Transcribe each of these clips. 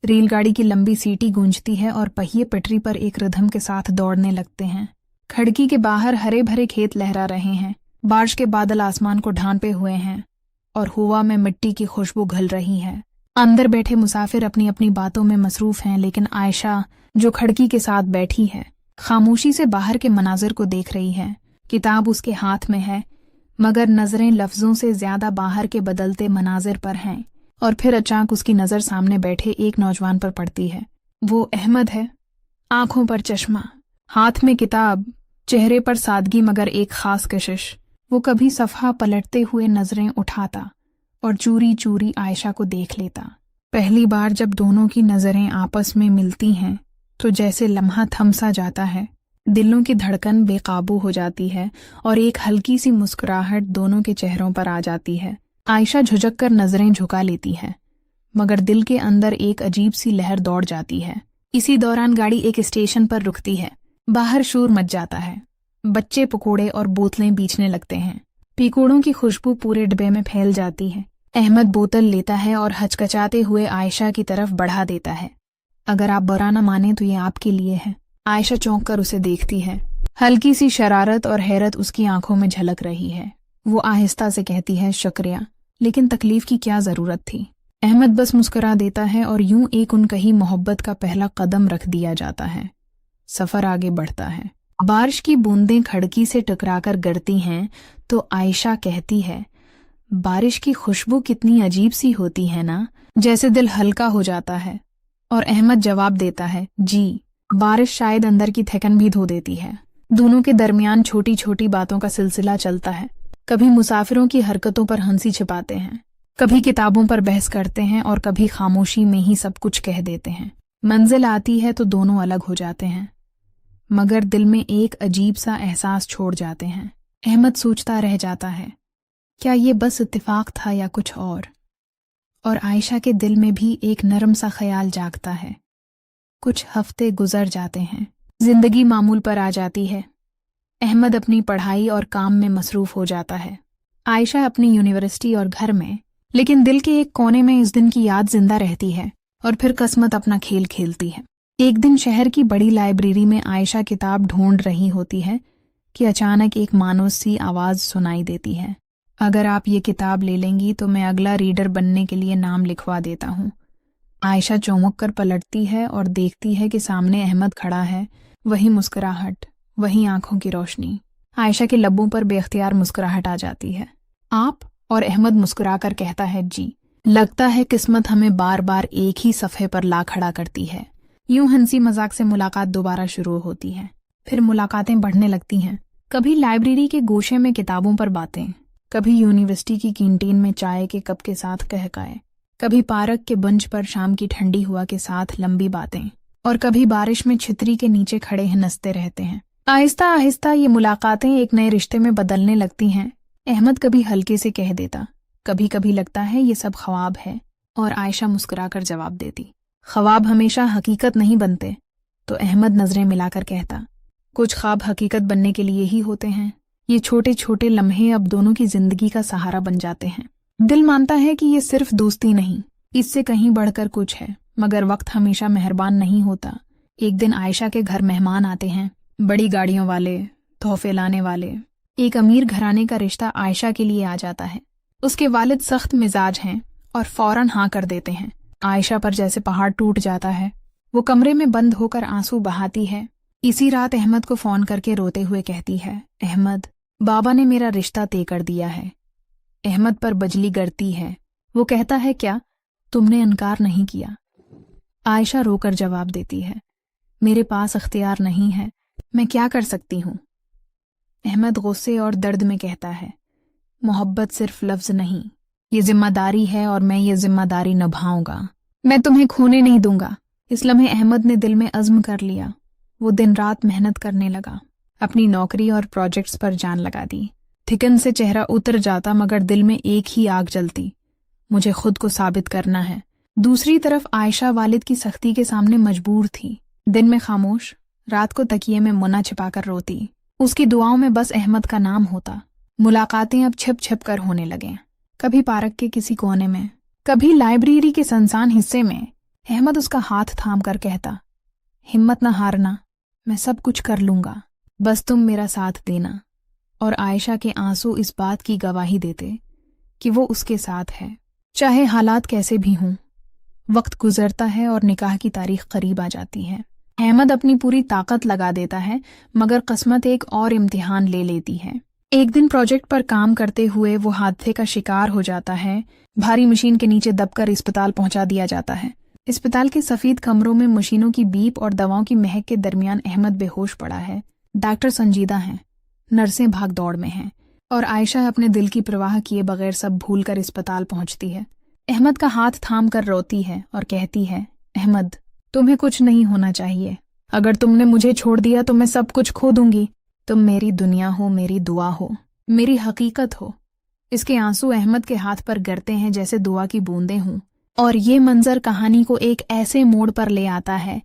रेलगाड़ी की लंबी सीटी गूंजती है और पहिए पटरी पर एक रिदम के साथ दौड़ने लगते हैं। खिड़की के बाहर हरे भरे खेत लहरा रहे हैं, बारिश के बादल आसमान को ढांपे हुए हैं और हवा में मिट्टी की खुशबू घुल रही है। अंदर बैठे मुसाफिर अपनी अपनी बातों में मसरूफ हैं, लेकिन आयशा जो खिड़की के साथ बैठी है खामोशी से बाहर के मनाजिर को देख रही है। किताब उसके हाथ में है, मगर नजरें लफ्जों से ज्यादा बाहर के बदलते मनाजिर पर हैं। और फिर अचानक उसकी नजर सामने बैठे एक नौजवान पर पड़ती है। वो अहमद है, आंखों पर चश्मा, हाथ में किताब, चेहरे पर सादगी मगर एक खास कशिश। वो कभी सफ़हा पलटते हुए नजरें उठाता और चूरी चूरी आयशा को देख लेता। पहली बार जब दोनों की नजरें आपस में मिलती हैं तो जैसे लम्हा थम सा जाता है, दिलों की धड़कन बेकाबू हो जाती है और एक हल्की सी मुस्कुराहट दोनों के चेहरों पर आ जाती है। आयशा झुझक कर नजरें झुका लेती है, मगर दिल के अंदर एक अजीब सी लहर दौड़ जाती है। इसी दौरान गाड़ी एक स्टेशन पर रुकती है। बाहर शोर मच जाता है, बच्चे पकोड़े और बोतलें बेचने लगते हैं। पकोड़ों की खुशबू पूरे डिब्बे में फैल जाती है। अहमद बोतल लेता है और हचकचाते हुए आयशा की तरफ बढ़ा देता है। अगर आप बुरा न माने तो ये आपके लिए है। आयशा चौंक कर उसे देखती है। हल्की सी शरारत और हैरत उसकी आंखों में झलक रही है। वो आहिस्ता से कहती है, शुक्रिया, लेकिन तकलीफ की क्या जरूरत थी। अहमद बस मुस्कुरा देता है और यूं एक उनकही मोहब्बत का पहला कदम रख दिया जाता है। सफर आगे बढ़ता है। बारिश की बूंदें खिड़की से टकराकर गिरती हैं तो आयशा कहती है, बारिश की खुशबू कितनी अजीब सी होती है ना, जैसे दिल हल्का हो जाता है। और अहमद जवाब देता है, जी, बारिश शायद अंदर की थकन भी धो देती है। दोनों के दरमियान छोटी छोटी बातों का सिलसिला चलता है। कभी मुसाफिरों की हरकतों पर हंसी छिपाते हैं, कभी किताबों पर बहस करते हैं और कभी खामोशी में ही सब कुछ कह देते हैं। मंजिल आती है तो दोनों अलग हो जाते हैं, मगर दिल में एक अजीब सा एहसास छोड़ जाते हैं। अहमद सोचता रह जाता है, क्या ये बस इत्तेफाक था या कुछ और आयशा के दिल में भी एक नरम सा ख्याल जागता है। कुछ हफ्ते गुजर जाते हैं, जिंदगी मामूल पर आ जाती है। अहमद अपनी पढ़ाई और काम में मसरूफ हो जाता है, आयशा अपनी यूनिवर्सिटी और घर में, लेकिन दिल के एक कोने में इस दिन की याद जिंदा रहती है। और फिर किस्मत अपना खेल खेलती है। एक दिन शहर की बड़ी लाइब्रेरी में आयशा किताब ढूंढ रही होती है कि अचानक एक मानूस सी आवाज सुनाई देती है, अगर आप ये किताब ले लेंगी तो मैं अगला रीडर बनने के लिए नाम लिखवा देता हूँ। आयशा चौंक कर पलटती है और देखती है कि सामने अहमद खड़ा है। वही मुस्कुराहट, वही आंखों की रोशनी। आयशा के लब्बों पर बेख्तियार मुस्कुराहट आ जाती है। आप? और अहमद मुस्कुराकर कहता है, जी। लगता है किस्मत हमें बार बार एक ही सफ़े पर ला खड़ा करती है। यूं हंसी मजाक से मुलाकात दोबारा शुरू होती है। फिर मुलाकातें बढ़ने लगती हैं। कभी लाइब्रेरी के गोशे में किताबों पर बातें, कभी यूनिवर्सिटी की कैंटीन में चाय के कप के साथ कहकाए, कभी पार्क के बंच पर शाम की ठंडी हवा के साथ लंबी बातें, और कभी बारिश में छतरी के नीचे खड़े हंसते रहते हैं। आहिस्ता आहिस्ता ये मुलाकातें एक नए रिश्ते में बदलने लगती हैं। अहमद कभी हल्के से कह देता, कभी कभी लगता है ये सब ख्वाब है, और आयशा मुस्कुराकर जवाब देती, ख्वाब हमेशा हकीकत नहीं बनते। तो अहमद नजरें मिलाकर कहता, कुछ ख्वाब हकीकत बनने के लिए ही होते हैं। ये छोटे छोटे लम्हे अब दोनों की जिंदगी का सहारा बन जाते हैं। दिल मानता है कि ये सिर्फ दोस्ती नहीं, इससे कहीं बढ़कर कुछ है, मगर वक्त हमेशा मेहरबान नहीं होता। एक दिन आयशा के घर मेहमान आते हैं, बड़ी गाड़ियों वाले, तोहफे लाने वाले। एक अमीर घराने का रिश्ता आयशा के लिए आ जाता है। उसके वालिद सख्त मिजाज हैं और फौरन हाँ कर देते हैं। आयशा पर जैसे पहाड़ टूट जाता है। वो कमरे में बंद होकर आंसू बहाती है। इसी रात अहमद को फोन करके रोते हुए कहती है, अहमद, बाबा ने मेरा रिश्ता तय कर दिया है। अहमद पर बजली गिरती है। वो कहता है, क्या तुमने इनकार नहीं किया? आयशा रोकर जवाब देती है, मेरे पास अख्तियार नहीं है, मैं क्या कर सकती हूँ? अहमद गुस्से और दर्द में कहता है, मोहब्बत सिर्फ लफ्ज नहीं, ये जिम्मेदारी है और मैं ये जिम्मेदारी निभाऊंगा। मैं तुम्हें खोने नहीं दूंगा। इस लम्हे अहमद ने दिल में अज़्म कर लिया। वो दिन रात मेहनत करने लगा, अपनी नौकरी और प्रोजेक्ट्स पर जान लगा दी। थिकन से चेहरा उतर जाता, मगर दिल में एक ही आग जलती, मुझे खुद को साबित करना है। दूसरी तरफ आयशा वालिद की सख्ती के सामने मजबूर थी। दिन में खामोश, रात को तकिए में मुन्ना छिपाकर रोती। उसकी दुआओं में बस अहमद का नाम होता। मुलाकातें अब छिप छिप कर होने लगे, कभी पार्क के किसी कोने में, कभी लाइब्रेरी के सुनसान हिस्से में, अहमद उसका हाथ थाम कर कहता, हिम्मत न हारना, मैं सब कुछ कर लूंगा, बस तुम मेरा साथ देना। और आयशा के आंसू इस बात की गवाही देते कि वो उसके साथ है, चाहे हालात कैसे भी हों। वक्त गुजरता है और निकाह की तारीख करीब आ जाती है। अहमद अपनी पूरी ताकत लगा देता है, मगर किस्मत एक और इम्तिहान ले लेती है। एक दिन प्रोजेक्ट पर काम करते हुए वो हादसे का शिकार हो जाता है। भारी मशीन के नीचे दबकर अस्पताल पहुंचा दिया जाता है। अस्पताल के सफेद कमरों में मशीनों की बीप और दवाओं की महक के दरमियान अहमद बेहोश पड़ा है। डॉक्टर संजीदा हैं, नर्सें भाग दौड़ में हैं और आयशा अपने दिल की परवाह किए बगैर सब भूलकर अस्पताल पहुंचती है। अहमद का हाथ थाम कर रोती है और कहती है, अहमद, तुम्हें कुछ नहीं होना चाहिए। अगर तुमने मुझे छोड़ दिया तो मैं सब कुछ खो दूंगी। तुम मेरी दुनिया हो, मेरी दुआ हो, मेरी हकीकत हो। इसके आंसू अहमद के हाथ पर गिरते हैं जैसे दुआ की बूंदें हों। और ये मंजर कहानी को एक ऐसे मोड़ पर ले आता है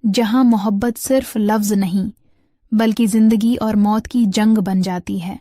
जहां मोहब्बत सिर्फ लफ्ज नहीं बल्कि जिंदगी और मौत की जंग बन जाती है।